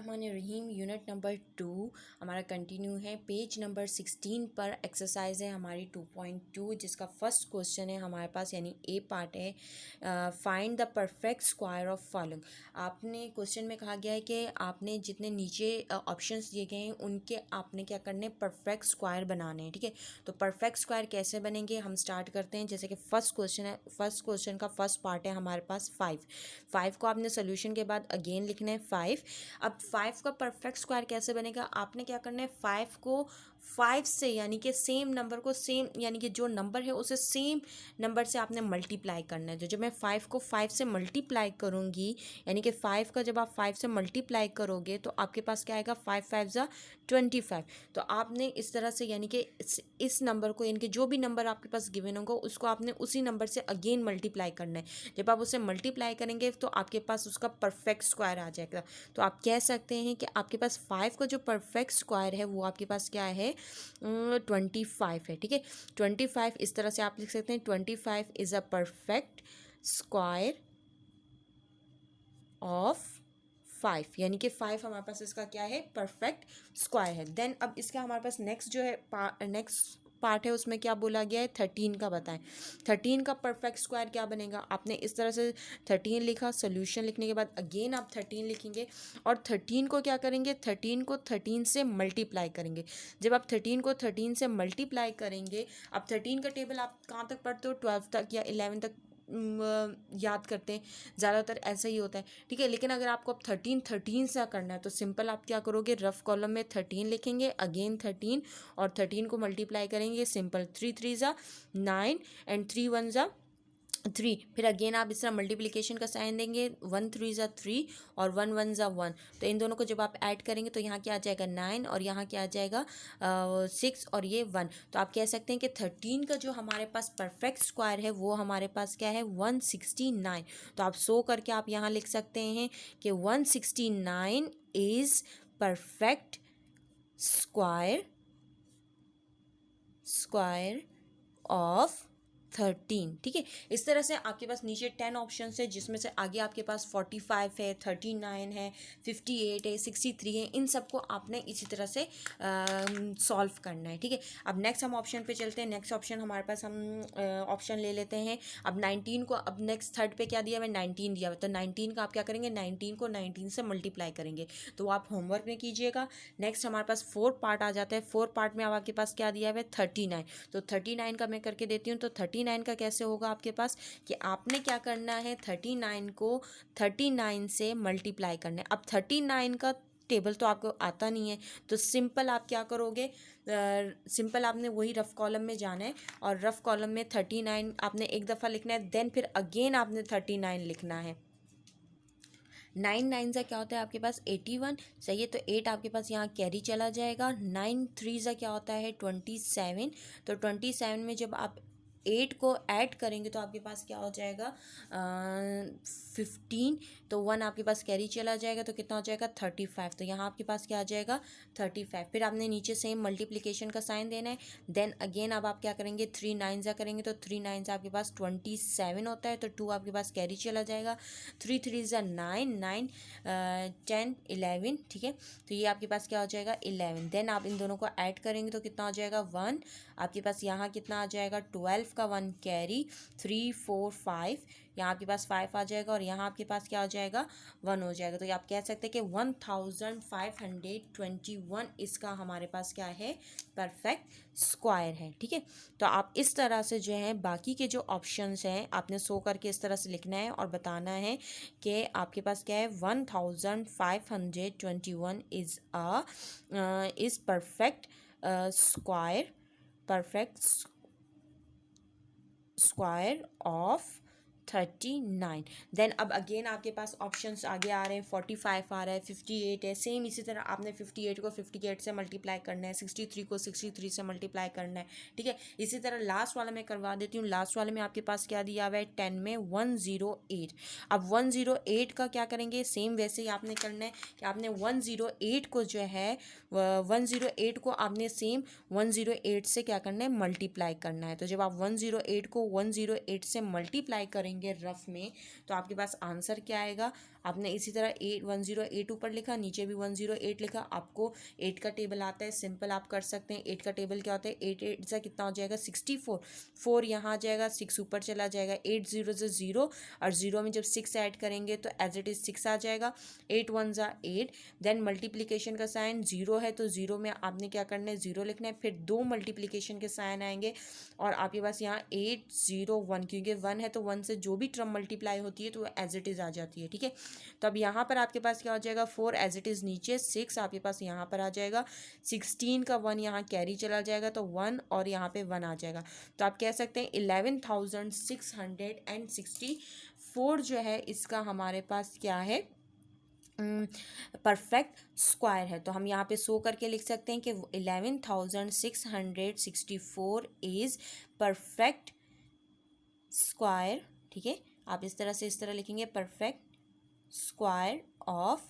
बिस्मिल्लाहिर्रहमानिर्रहीम। Unit number 2 हमारा continue है। पेज नंबर 16 पर एक्सरसाइज है हमारी 2.2, जिसका फर्स्ट क्वेश्चन है हमारे पास, यानी ए पार्ट है। Find the perfect square of following. आपने क्वेश्चन में कहा गया है कि आपने जितने नीचे ऑप्शंस दिए गए हैं उनके आपने क्या करने, परफेक्ट स्क्वायर बनाने हैं। ठीक है, तो परफेक्ट स्क्वायर कैसे बनेंगे हम स्टार्ट करते हैं। जैसे कि फर्स्ट क्वेश्चन है, फर्स्ट क्वेश्चन का फर्स्ट पार्ट है हमारे पास 5 को आपने सोल्यूशन के बाद अगेन लिखना है 5। अब 5 का परफेक्ट स्क्वायर कैसे बनेगा, आपने क्या करना है, 5 को 5 से यानी कि सेम नंबर को सेम यानी कि जो नंबर है उसे सेम नंबर से आपने मल्टीप्लाई करना है। तो जब मैं 5 को 5 से मल्टीप्लाई करूँगी, यानी कि 5 का जब आप 5 से मल्टीप्लाई करोगे तो आपके पास क्या आएगा, 5 5 ज़ा 25। तो आपने इस तरह से यानी कि इस नंबर को, यानी कि जो भी नंबर आपके पास गिवन होगा उसको आपने उसी नंबर से अगेन मल्टीप्लाई करना है। जब आप उसे मल्टीप्लाई करेंगे तो आपके पास उसका परफेक्ट स्क्वायर आ जाएगा। तो आप कह सकते हैं कि आपके पास 5 का जो परफेक्ट स्क्वायर है वो आपके पास क्या है, 25 है। ठीक है, 25 इस तरह से आप लिख सकते हैं, 25 is a perfect square of 5, यानी कि 5 हमारे पास इसका क्या है, परफेक्ट स्क्वायर है। देन अब इसका हमारे पास नेक्स्ट जो है नेक्स्ट पार्ट है, उसमें क्या बोला गया है, 13 का बताएं। 13 का परफेक्ट स्क्वायर क्या बनेगा, आपने इस तरह से 13 लिखा, सोल्यूशन लिखने के बाद अगेन आप 13 लिखेंगे और 13 को क्या करेंगे, 13 को 13 से मल्टीप्लाई करेंगे। जब आप 13 को 13 से मल्टीप्लाई करेंगे, अब 13 का टेबल आप कहाँ तक पढ़ते हो, 12 तक या 11 तक याद करते हैं, ज़्यादातर ऐसा ही होता है। ठीक है, लेकिन अगर आपको अब 13 से करना है तो सिंपल आप क्या करोगे, रफ कॉलम में 13 लिखेंगे, अगेन 13 और 13 को मल्टीप्लाई करेंगे। सिंपल 3 3 ज़ा 9 एंड 3 1 ज़ा 3। फिर अगेन आप इस तरह मल्टीप्लिकेशन का साइन देंगे, 1 3 ज़ा 3 और 1 1 ज़ा 1। तो इन दोनों को जब आप ऐड करेंगे तो यहाँ क्या आ जाएगा, 9 और यहाँ क्या आ जाएगा 6 और ये 1। तो आप कह सकते हैं कि 13 का जो हमारे पास परफेक्ट स्क्वायर है वो हमारे पास क्या है, 169। तो आप सो करके आप यहाँ लिख सकते हैं कि 169 इज़ परफेक्ट स्क्वायर ऑफ 13। ठीक है, इस तरह से आपके पास नीचे 10 ऑप्शन है, जिसमें से आगे आपके पास 45 है, 39 है, 58 है, 63 है। इन सबको आपने इसी तरह से सॉल्व करना है। ठीक है, अब नेक्स्ट हम ऑप्शन पे चलते हैं। नेक्स्ट ऑप्शन हमारे पास हम ऑप्शन ले लेते हैं। अब 19 को, अब नेक्स्ट थर्ड पे क्या दिया हुआ है, 19 दिया हुआ है। तो 19 का आप क्या करेंगे, 19 को 19 से मल्टीप्लाई करेंगे। तो आप होमवर्क में कीजिएगा। नेक्स्ट हमारे पास 4 पार्ट आ जाता है। 4 पार्ट में अब आपके पास क्या दिया हुआ है, 39। तो 39 का मैं करके देती हूँ। तो 39 का कैसे होगा आपके पास, कि आपने क्या करना है, 39 को 39 से मल्टीप्लाई करना है। अब 39 का टेबल तो आपको आता नहीं है, तो सिंपल आप क्या करोगे, सिंपल आपने वही रफ कॉलम में जाना है और रफ कॉलम में 39 आपने एक दफ़ा लिखना है, देन फिर अगेन आपने 39 लिखना है। 9 9 ज़ा क्या होता है आपके पास, 81। सही है, तो 8 आपके पास यहाँ कैरी चला जाएगा। 9 3 ज़ा क्या होता है, 27। तो 27 में जब आप 8 को ऐड करेंगे तो आपके पास क्या हो जाएगा, 15। तो 1 आपके पास कैरी चला जाएगा, तो कितना हो जाएगा, 35। तो यहाँ आपके पास क्या आ जाएगा, 35। फिर आपने नीचे सेम मल्टीप्लिकेशन का साइन देना है। देन अगेन अब आप क्या करेंगे, 3 9 ज़ा करेंगे, तो 3 9 ज़ा आपके पास 27 होता है। तो 2 आपके पास कैरी चला जाएगा। 3 3 ज़ा 9 9 10 11। ठीक है, तो ये आपके पास क्या हो जाएगा, 11। देन आप इन दोनों को ऐड करेंगे तो कितना हो जाएगा, 1। आपके पास यहाँ कितना आ जाएगा, 12 का 1 कैरी, 3 4 5। यहाँ आपके पास 5 आ जाएगा और यहाँ आपके पास क्या हो जाएगा, 1 हो जाएगा। तो ये आप कह सकते हैं कि 1521 इसका हमारे पास क्या है, परफेक्ट स्क्वायर है। ठीक है, तो आप इस तरह से जो है बाकी के जो ऑप्शंस हैं आपने सो करके इस तरह से लिखना है और बताना है कि आपके पास क्या है, 1521 is perfect square of 39। Then अब अगेन आपके पास ऑप्शंस आगे आ रहे हैं, 45 आ रहा है, 58 है। सेम इसी तरह आपने 58 को 58 से मल्टीप्लाई करना है, 63 को 63 से मल्टीप्लाई करना है। ठीक है, इसी तरह लास्ट वाला मैं करवा देती हूँ। लास्ट वाले में आपके पास क्या दिया हुआ है, 10 में 108। अब 108 का क्या करेंगे, सेम वैसे ही आपने करना है कि आपने 108 को जो है 108 को आपने सेम 108 से क्या करना है, मल्टीप्लाई करना है। तो जब आप 108 को 108 से मल्टीप्लाई करेंगे लिखेंगे रफ में तो आपके पास आंसर क्या आएगा। आपने इसी तरह 1008 ऊपर लिखा, नीचे भी 108 लिखा, आपको 8 का टेबल आता है, सिंपल आप कर सकते हैं। 8 का टेबल क्या होता है, 8 8 से कितना हो जाएगा 64, 4 यहाँ आ जाएगा, 6 ऊपर चला जाएगा, 8 0 से 0 और 0 में जब 6 ऐड करेंगे तो एज इट इज़ 6 आ जाएगा, 8 1 ज़ा 8। देन मल्टीप्लिकेशन का साइन 0 है तो 0 में आपने क्या करना है 0 लिखना है, फिर 2 मल्टीप्लिकेशन के साइन आएंगे और आपके पास यहाँ 8 0 1, क्योंकि 1 है तो 1 से जो भी टर्म मल्टीप्लाई होती है तो एज इट इज़ आ जाती है, ठीक है। तो अब यहाँ पर आपके पास क्या हो जाएगा 4 एज इट इज़ नीचे, 6 आपके पास यहाँ पर आ जाएगा, 16 का 1 यहाँ कैरी चला जाएगा तो 1 और यहाँ पे 1 आ जाएगा। तो आप कह सकते हैं 11,664 जो है इसका हमारे पास क्या है परफेक्ट स्क्वायर है। तो हम यहाँ पे शो करके लिख सकते हैं कि 11,664 इज़ परफेक्ट स्क्वायर, ठीक है। आप इस तरह से इस तरह लिखेंगे परफेक्ट स्क्वायर ऑफ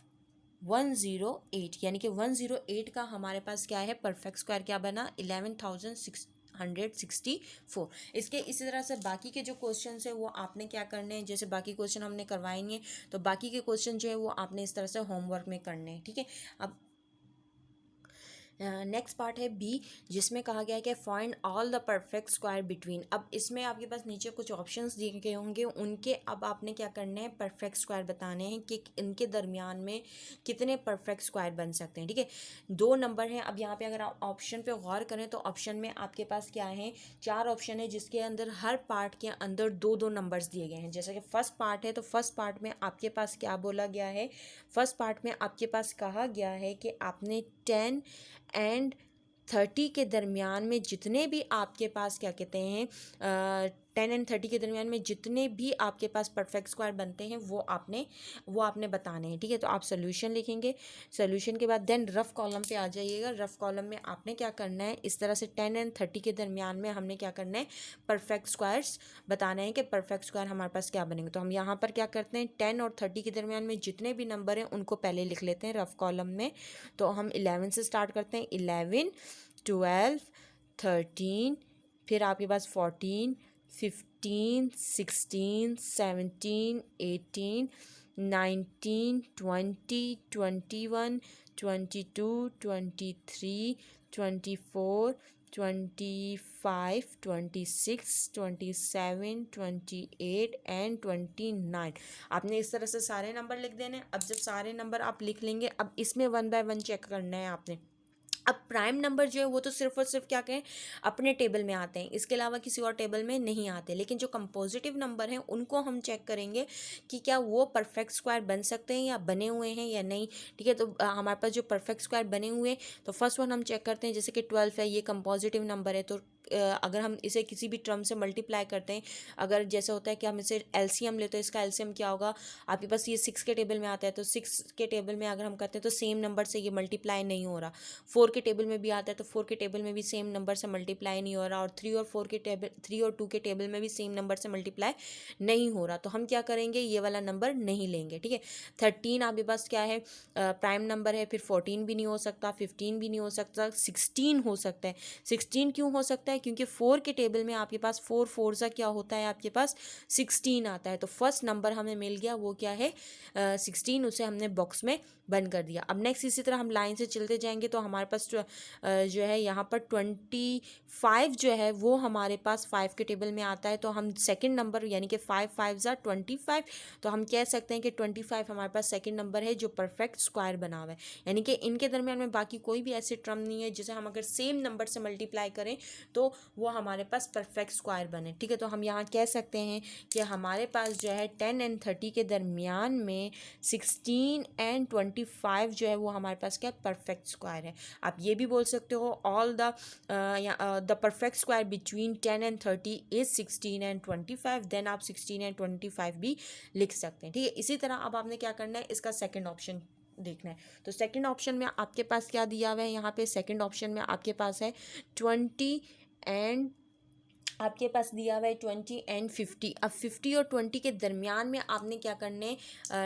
108, यानी कि 108 का हमारे पास क्या है परफेक्ट स्क्वायर क्या बना 11,664। इसके इसी तरह से बाकी के जो क्वेश्चन है वो आपने क्या करने हैं, जैसे बाकी क्वेश्चन हमने करवाएंगे तो बाकी के क्वेश्चन जो है वो आपने इस तरह से होमवर्क में करने हैं, ठीक है। अब नेक्स्ट पार्ट है बी, जिसमें कहा गया है कि find all the perfect square between. अब इसमें आपके पास नीचे कुछ ऑप्शंस दिए गए होंगे, उनके अब आपने क्या करना है परफेक्ट स्क्वायर बताने हैं कि इनके दरमियान में कितने परफेक्ट स्क्वायर बन सकते हैं, ठीक है। 2 नंबर हैं। अब यहाँ पे अगर आप ऑप्शन पे गौर करें तो ऑप्शन में आपके पास क्या है 4 ऑप्शन है, जिसके अंदर हर पार्ट के अंदर 2 नंबर्स दिए गए हैं। जैसे कि फर्स्ट पार्ट है तो फर्स्ट पार्ट में आपके पास क्या बोला गया है, फर्स्ट पार्ट में आपके पास कहा गया है कि आपने 10 एंड 30 के दरमियान में जितने भी आपके पास क्या कहते हैं 10 एंड 30 के दरमियान में जितने भी आपके पास परफेक्ट स्क्वायर बनते हैं वो आपने बताने हैं, ठीक है। तो आप सोल्यूशन लिखेंगे, सोल्यूशन के बाद देन रफ कॉलम पे आ जाइएगा। रफ कॉलम में आपने क्या करना है इस तरह से 10 एंड 30 के दरमियान में हमने क्या करना है परफेक्ट स्क्वायर्स बताना है कि परफेक्ट स्क्वायर हमारे पास क्या बनेंगे। तो हम यहाँ पर क्या करते हैं 10 और 30 के दरमियान में जितने भी नंबर हैं उनको पहले लिख लेते हैं रफ कॉलम में। तो हम 11 से स्टार्ट करते हैं, 11 12 13, फिर आपके पास 14 15 16 17 18 19 20 21 22 23 24 25 26 27 28 एंड 29। आपने इस तरह से सारे नंबर लिख देने। अब जब सारे नंबर आप लिख लेंगे, अब इसमें 1 बाय 1 चेक करना है आपने। अब प्राइम नंबर जो है वो तो सिर्फ और सिर्फ क्या कहें अपने टेबल में आते हैं, इसके अलावा किसी और टेबल में नहीं आते। लेकिन जो कंपोजिटिव नंबर हैं उनको हम चेक करेंगे कि क्या वो परफेक्ट स्क्वायर बन सकते हैं या बने हुए हैं या नहीं, ठीक है। तो हमारे पास जो परफेक्ट स्क्वायर बने हुए हैं तो फर्स्ट वन हम चेक करते हैं, जैसे कि 12 है, ये कंपोजिटिव नंबर है। तो अगर हम इसे किसी भी टर्म से मल्टीप्लाई करते हैं, अगर जैसे होता है कि हम इसे एलसीएम लेते हैं, इसका एलसीएम क्या होगा आपके पास ये 6 के टेबल में आता है, तो 6 के टेबल में अगर हम करते हैं तो सेम नंबर से ये मल्टीप्लाई नहीं हो रहा। 4 के टेबल में भी आता है तो 4 के टेबल में भी सेम नंबर से मल्टीप्लाई नहीं हो रहा, और 3 और 4 के टेबल 3 और 2 के टेबल में भी सेम नंबर से मल्टीप्लाई नहीं हो रहा। तो हम क्या करेंगे ये वाला नंबर नहीं लेंगे, ठीक है। 13 आपके पास क्या है प्राइम नंबर है, फिर 14 भी नहीं हो सकता, 15 भी नहीं हो सकता, 16 हो सकता है। 16 क्यों हो सकता है, क्योंकि 4 के टेबल में आपके पास 4 4 सा क्या होता है आपके पास 16 आता है। तो फर्स्ट नंबर हमें मिल गया वो क्या है 16, उसे हमने बॉक्स में बंद कर दिया। अब नेक्स्ट इसी तरह हम लाइन से चलते जाएंगे तो हमारे पास जो है यहाँ पर 25 जो है वो हमारे पास 5 के टेबल में आता है। तो हम सेकंड नंबर यानी कि 5 5 ज़ा 25, तो हम कह सकते हैं कि 25 हमारे पास सेकंड नंबर है जो परफेक्ट स्क्वायर बना हुआ है। यानी कि इनके दरमियान में बाकी कोई भी ऐसे टर्म नहीं है जिसे हम अगर सेम नंबर से मल्टीप्लाई करें तो वो हमारे पास परफेक्ट स्क्वायर बने, ठीक है। तो हम यहाँ कह सकते हैं कि हमारे पास जो है 10 एंड 30 के दरमियान में 16 एंड 25 जो है वो हमारे पास क्या परफेक्ट स्क्वायर है। आप ये भी बोल सकते हो all the perfect square between 10 and 30 इज 16 एंड 25, देन आप 16 एंड 25 भी लिख सकते हैं, ठीक है। इसी तरह अब आपने क्या करना है इसका सेकंड ऑप्शन देखना है। तो सेकंड ऑप्शन में आपके पास क्या दिया हुआ है, यहाँ पे सेकंड ऑप्शन में आपके पास है 20 एंड आपके पास दिया हुआ है 20 एंड 50। अब 50 और 20 के दरमियान में आपने क्या करने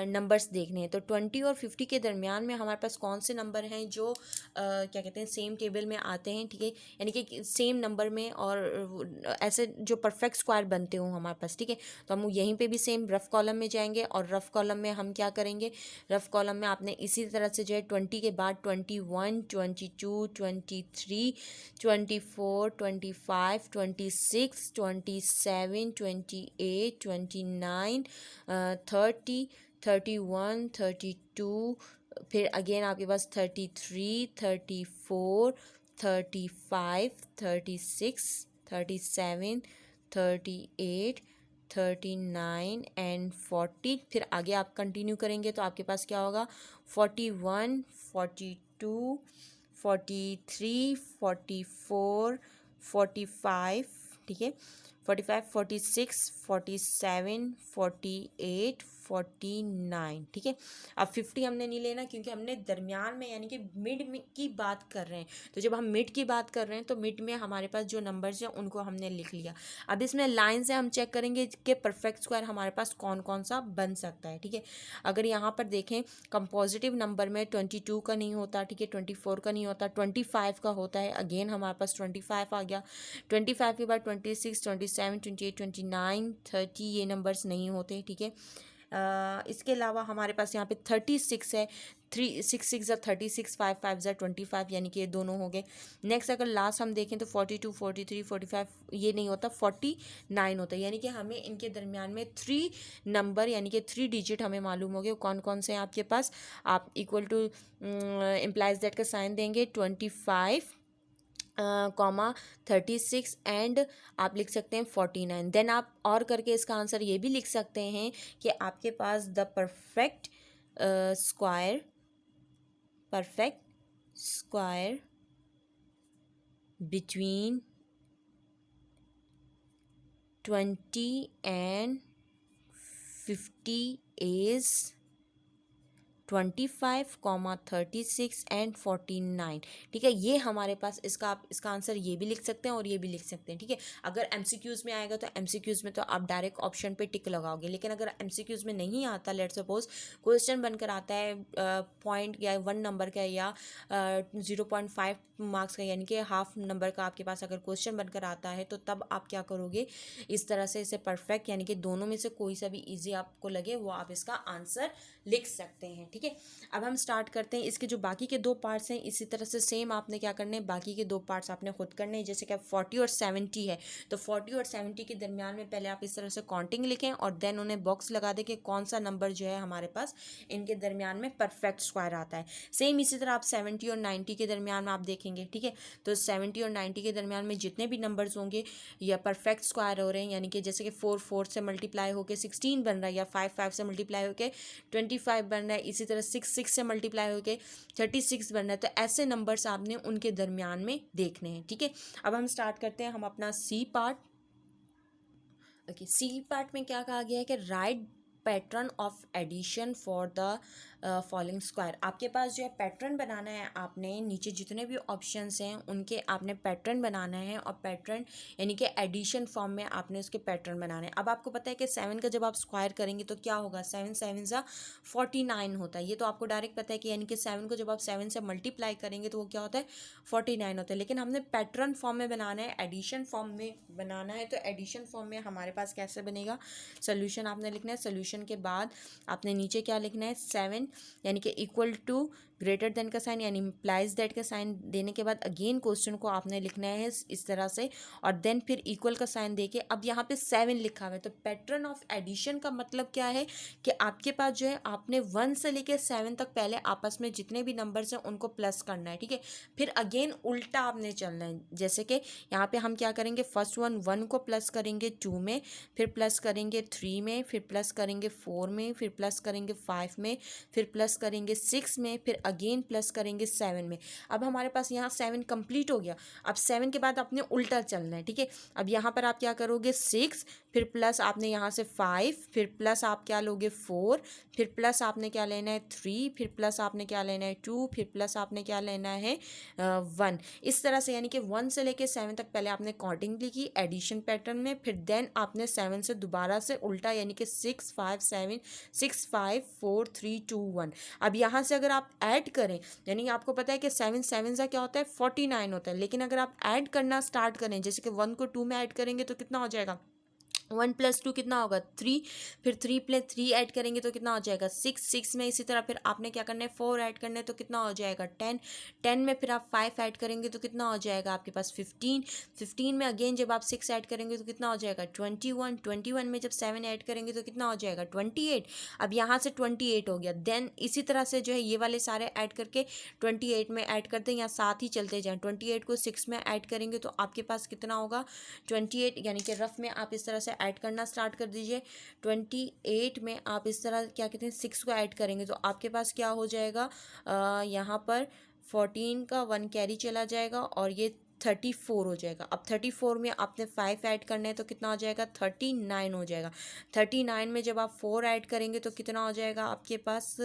नंबर्स देखने हैं। तो 20 और 50 के दरमियान में हमारे पास कौन से नंबर हैं जो क्या कहते हैं सेम टेबल में आते हैं, ठीक है, यानी कि सेम नंबर में और ऐसे जो परफेक्ट स्क्वायर बनते हों हमारे पास, ठीक है। तो हम यहीं पे भी सेम रफ कॉलम में जाएंगे और रफ कॉलम में हम क्या करेंगे, रफ कॉलम में आपने इसी तरह से जो है 20 के बाद 21, 22, 23, 24, 25, 26, 27, 28, 29, 30, 31, 32, फिर अगेन आपके पास 33, 34, 35, 36, 37, 38, 39 एंड 40। फिर आगे आप कंटिन्यू करेंगे तो आपके पास क्या होगा, 41, 42, 43, 44, 45, ठीक है, 45, 46, 47, 48, 49, ठीक है। अब 50 हमने नहीं लेना क्योंकि हमने दरमियान में यानी कि मिड की बात कर रहे हैं। तो जब हम मिड की बात कर रहे हैं तो मिड में हमारे पास जो नंबर्स हैं उनको हमने लिख लिया। अब इसमें लाइन से हम चेक करेंगे कि परफेक्ट स्क्वायर हमारे पास कौन कौन सा बन सकता है, ठीक है। अगर यहाँ पर देखें कंपोजिटिव नंबर में 22 का नहीं होता, ठीक है, 24 का नहीं होता, 25 का होता है। अगेन हमारे पास 25 आ गया। 25 के बाद 26, 27, 28, 29, 30 ये नंबर्स नहीं होते, ठीक है। इसके अलावा हमारे पास यहाँ पे 36 है। 3 6 6 ज़ा 36, 5 5 ज़ा 25, यानी कि ये दोनों हो गए। नेक्स्ट अगर लास्ट हम देखें तो 42, 43, 45 ये नहीं होता, 49 होता है। यानी कि हमें इनके दरमियान में 3 नंबर यानी कि 3 डिजिट हमें मालूम हो गए कौन कौन से हैं आपके पास। आप इक्वल टू इम्प्लाइज दैट का साइन देंगे 25, कॉमा 36 एंड आप लिख सकते हैं 49। देन आप और करके इसका आंसर ये भी लिख सकते हैं कि आपके पास the perfect square between 20 and 50 is 25, 36 and 49, ठीक है। ये हमारे पास इसका आप इसका आंसर ये भी लिख सकते हैं और ये भी लिख सकते हैं, ठीक है। अगर एमसीक्यूज़ में आएगा तो एमसीक्यूज़ में तो आप डायरेक्ट ऑप्शन पे टिक लगाओगे, लेकिन अगर एमसीक्यूज़ में नहीं आता, लेट सपोज क्वेश्चन बनकर आता है पॉइंट या 1 नंबर का या 0.5 मार्क्स का, यानी कि हाफ नंबर का आपके पास अगर क्वेश्चन बनकर आता है तो तब आप क्या करोगे, इस तरह से इसे परफेक्ट यानी कि दोनों में से कोई सा भी ईजी आपको लगे वो आप इसका आंसर लिख सकते हैं, ठीक है। अब हम स्टार्ट करते हैं। इसके जो बाकी के 2 पार्ट्स हैं इसी तरह से सेम आपने क्या करने हैं, बाकी के 2 पार्ट्स आपने खुद करने हैं। जैसे कि 40 और 70 है तो 40 और 70 के दरमियान में पहले आप इस तरह से काउंटिंग लिखें और देन उन्हें बॉक्स लगा दें कि कौन सा नंबर जो है हमारे पास इनके दरमियान में परफेक्ट स्क्वायर आता है। सेम इसी तरह आप 70 और 90 के दरमियान में आप देखेंगे, ठीक है। तो 70 और 90 के दरमियान में जितने भी नंबर्स होंगे या परफेक्ट स्क्वायर हो रहे हैं, यानी कि जैसे कि 4 4 से मल्टीप्लाई होकर 16 बन रहा है, या 5 5 से मल्टीप्लाई होकर 25 बन रहा है, इसी तरह 6 6 से मल्टीप्लाई होकर 36 बन रहा है। तो ऐसे नंबर्स आपने उनके दरमियान में देखने हैं, ठीक है। अब हम स्टार्ट करते हैं हम अपना C part. Okay, C part में क्या कहा गया है कि write pattern of addition for the following square. आपके पास जो है पैटर्न बनाना है, आपने नीचे जितने भी ऑप्शंस हैं उनके आपने पैटर्न बनाना है और पैटर्न यानी कि एडिशन फॉर्म में आपने उसके पैटर्न बनाने हैं। अब आपको पता है कि 7 का जब आप स्क्वायर करेंगे तो क्या होगा, 7 7 ज़ा 49 होता है। ये तो आपको डायरेक्ट पता है कि यानी कि 7 को जब आप 7 से मल्टीप्लाई करेंगे तो वो क्या होता है, 49 होता है। लेकिन हमने पैटर्न फॉर्म में बनाना है, एडिशन फॉर्म में बनाना है। तो एडिशन फॉर्म में हमारे पास कैसे बनेगा, सोल्यूशन आपने लिखना है। सोल्यूशन के बाद आपने नीचे क्या लिखना है, 7 यानी कि इक्वल टू ग्रेटर देन का साइन यानी इम्प्लाइज दैट का साइन देने के बाद अगेन क्वेश्चन को आपने लिखना है इस तरह से और देन फिर इक्वल का साइन देके अब यहाँ पे 7 लिखा हुआ है। तो पैटर्न ऑफ एडिशन का मतलब क्या है कि आपके पास जो है आपने 1 से लेके 7 तक पहले आपस में जितने भी नंबर्स हैं उनको प्लस करना है, ठीक है। फिर अगेन उल्टा आपने चलना है। जैसे कि यहाँ पे हम क्या करेंगे, फर्स्ट 1 को प्लस करेंगे 2 में, फिर प्लस करेंगे 3 में, फिर प्लस करेंगे 4 में, फिर प्लस करेंगे 5 में, फिर प्लस करेंगे 6 में, फिर अगेन प्लस करेंगे 7 में। अब हमारे पास यहाँ 7 कंप्लीट हो गया। अब 7 के बाद आपने उल्टा चलना है, ठीक है। अब यहाँ पर आप क्या करोगे 6, फिर प्लस आपने यहाँ से 5, फिर प्लस आप क्या लोगे 4, फिर प्लस आपने क्या लेना है 3, फिर प्लस आपने क्या लेना है 2, फिर प्लस आपने क्या लेना है 1। इस तरह से यानी कि 1 से लेके 7 तक पहले आपने काउंटिंग लिखी एडिशन पैटर्न में, फिर देन आपने 7 से दोबारा से उल्टा यानी कि 6 5 7 6 5 4 3 2 1। अब यहाँ से अगर आप ऐड करें, यानी आपको पता है कि 7 7 का क्या होता है 49 होता है, लेकिन अगर आप ऐड करना स्टार्ट करें, जैसे कि 1 को 2 में ऐड करेंगे तो कितना हो जाएगा 1 + 2 कितना होगा 3, फिर 3 + 3 ऐड करेंगे तो कितना हो जाएगा 6, 6 में इसी तरह फिर आपने क्या करना है 4 ऐड करना है तो कितना हो जाएगा 10, 10 में फिर आप 5 ऐड करेंगे तो कितना हो जाएगा आपके पास 15, 15 में अगेन जब आप 6 ऐड करेंगे तो कितना हो जाएगा 21, 21 में जब 7 ऐड करेंगे तो कितना हो जाएगा 28। अब यहाँ से 28 हो गया, देन इसी तरह से जो है ये वाले सारे ऐड करके 28 में ऐड करते हैं या साथ ही चलते जाएँ। 28 को 6 में ऐड करेंगे तो आपके पास कितना होगा 28, यानी कि रफ में आप इस तरह से ऐड करना स्टार्ट कर दीजिए। 28 में आप इस तरह क्या कहते हैं 6 को ऐड करेंगे तो आपके पास क्या हो जाएगा यहाँ पर 14 का 1 कैरी चला जाएगा और ये 34 हो जाएगा। अब 34 में आपने 5 ऐड करना है तो कितना हो जाएगा 39 हो जाएगा। 39 में जब आप 4 ऐड करेंगे तो कितना हो जाएगा आपके पास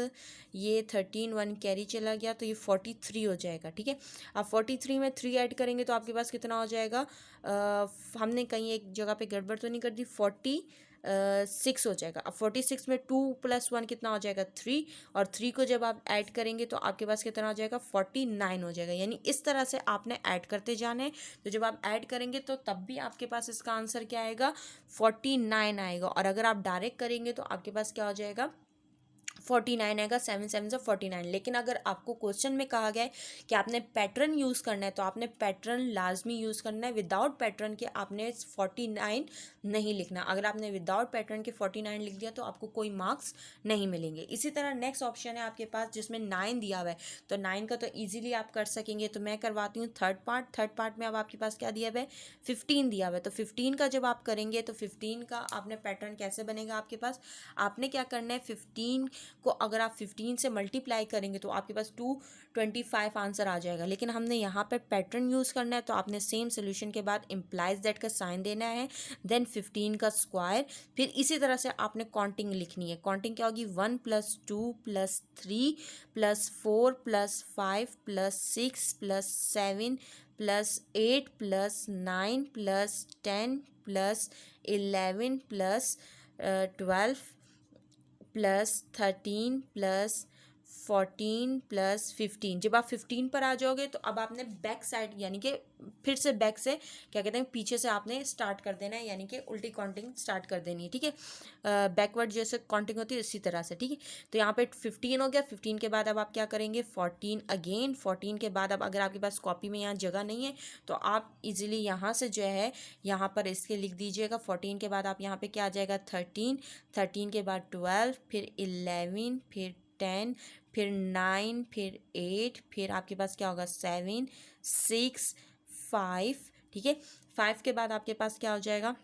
ये 13 1 कैरी चला गया तो ये 43 हो जाएगा, ठीक है। अब 43 में 3 ऐड करेंगे तो आपके पास कितना हो जाएगा हमने कहीं एक जगह पे गड़बड़ तो नहीं कर दी 46 हो जाएगा। अब 46 में 2 + 1 कितना हो जाएगा 3, और 3 को जब आप ऐड करेंगे तो आपके पास कितना हो जाएगा 49 हो जाएगा। यानी इस तरह से आपने ऐड करते जाना है। तो जब आप ऐड करेंगे तो तब भी आपके पास इसका आंसर क्या आएगा 49 आएगा, और अगर आप डायरेक्ट करेंगे तो आपके पास क्या हो जाएगा 49 आएगा। 7 7 से 49। लेकिन अगर आपको क्वेश्चन में कहा गया है कि आपने पैटर्न यूज़ करना है तो आपने पैटर्न लाजमी यूज़ करना है। विदाउट पैटर्न के आपने 49 नहीं लिखना। अगर आपने विदाउट पैटर्न के 49 लिख दिया तो आपको कोई मार्क्स नहीं मिलेंगे। इसी तरह नेक्स्ट ऑप्शन है आपके पास जिसमें 9 दिया हुआ है, तो 9 का तो ईजिली आप कर सकेंगे। तो मैं करवाती हूँ थर्ड पार्ट में अब आपके पास क्या दिया हुआ है 15 दिया हुआ है। तो 15 का जब आप करेंगे तो 15 का आपने पैटर्न कैसे बनेगा आपके पास, आपने क्या करना है 15 को अगर आप 15 से मल्टीप्लाई करेंगे तो आपके पास 225 आंसर आ जाएगा। लेकिन हमने यहाँ पर पैटर्न यूज़ करना है तो आपने सेम सोल्यूशन के बाद इम्प्लाइज दैट का साइन देना है, देन 15 का स्क्वायर, फिर इसी तरह से आपने काउंटिंग लिखनी है। काउंटिंग क्या होगी 1 + 2 + 3 + 4 + 5 + 6 + 7 + 8 + 9 + 10 + 11 + 12 + 13 + 14 + 15। जब आप 15 पर आ जाओगे तो अब आपने बैक साइड यानी कि फिर से बैक से क्या कहते हैं पीछे से आपने स्टार्ट कर देना है, यानी कि उल्टी काउंटिंग स्टार्ट कर देनी है, ठीक है। बैकवर्ड जैसे काउंटिंग होती है इसी तरह से, ठीक है। तो यहाँ पे 15 हो गया। 15 के बाद अब आप क्या करेंगे 14 अगेन। 14 के बाद अब अगर आपके पास कॉपी में यहाँ जगह नहीं है तो आप इजीली यहाँ से जो है यहाँ पर इसके लिख दीजिएगा। 14 के बाद आप यहाँ पे क्या आ जाएगा 13, 13 के बाद 12, फिर 11, फिर 10, फिर 9, फिर 8, फिर आपके पास क्या होगा 7 6 5, ठीक है। 5 के बाद आपके पास क्या हो जाएगा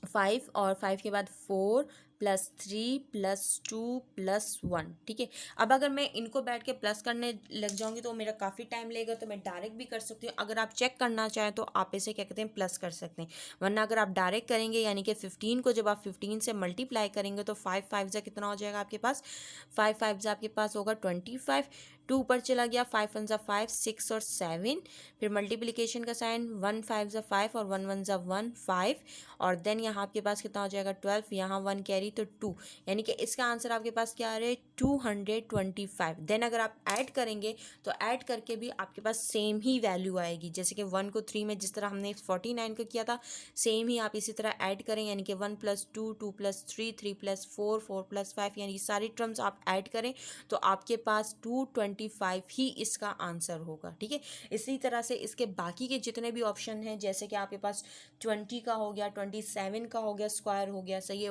5, और 5 के बाद 4 + 3 + 2 + 1, ठीक है। अब अगर मैं इनको बैठ के प्लस करने लग जाऊंगी तो मेरा काफ़ी टाइम लगेगा, तो मैं डायरेक्ट भी कर सकती हूँ। अगर आप चेक करना चाहें तो आप इसे क्या कहते हैं प्लस कर सकते हैं, वरना अगर आप डायरेक्ट करेंगे यानी कि 15 को जब आप 15 से मल्टीप्लाई करेंगे तो 5 5 से कितना हो जाएगा आपके पास 5 5 से आपके पास होगा 25, 2 ऊपर चला गया 5 1 5 6 और 7, फिर मल्टीप्लिकेशन का साइन 1 5 से 5 और 1 1 1 5, और देन यहाँ आपके पास कितना हो जाएगा 12, यहाँ 1 कैरी तो 2, यानी कि इसका आंसर आपके पास क्या आ रहा है 225। देन अगर आप ऐड करेंगे तो ऐड करके भी आपके पास सेम ही वैल्यू आएगी, जैसे कि 1 को 3 में जिस तरह हमने 49 को किया था सेम ही आप इसी तरह ऐड करें, यानी कि 1 + 2 2 + 3 3 + 4 4 + 5, यानी सारी टर्म्स आप ऐड करें तो आपके पास 225 ही इसका आंसर होगा, ठीक है। इसी तरह से इसके बाकी के जितने भी ऑप्शन हैं, जैसे कि आपके पास 20 का हो गया, 27 का हो गया, स्क्वायर हो गया, सही है,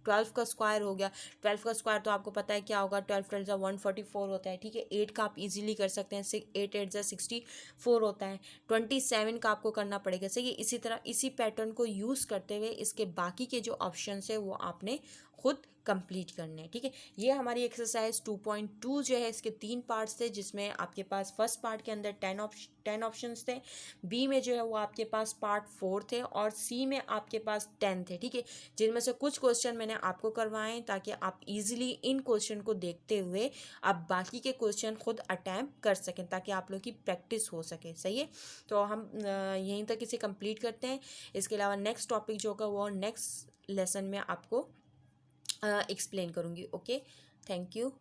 12 का स्क्वायर हो गया। 12 का स्क्वायर तो आपको पता है क्या होगा 12 12 144 होता है, ठीक है। 8 का आप इजीली कर सकते हैं, 8 8 64 होता है। 27 का आपको करना पड़ेगा, सही है। इसी तरह इसी पैटर्न को यूज़ करते हुए इसके बाकी के जो ऑप्शन है वो आपने खुद कंप्लीट करने हैं। ठीक है, ये हमारी एक्सरसाइज 2.2 जो है इसके 3 पार्ट्स थे, जिसमें आपके पास फर्स्ट पार्ट के अंदर 10 ऑप्शंस थे, बी में जो है वो आपके पास पार्ट 4 थे और सी में आपके पास 10 थे। ठीक है, जिनमें से कुछ क्वेश्चन मैंने आपको करवाए ताकि आप इजीली इन क्वेश्चन को देखते हुए आप बाकी के क्वेश्चन खुद अटैम्प्ट कर सकें, ताकि आप लोग की प्रैक्टिस हो सके। सही है, तो हम यहीं तक इसे कंप्लीट करते हैं। इसके अलावा नेक्स्ट टॉपिक जो होगा वो नेक्स्ट लेसन में आपको एक्सप्लेन करूँगी। Okay, thank you.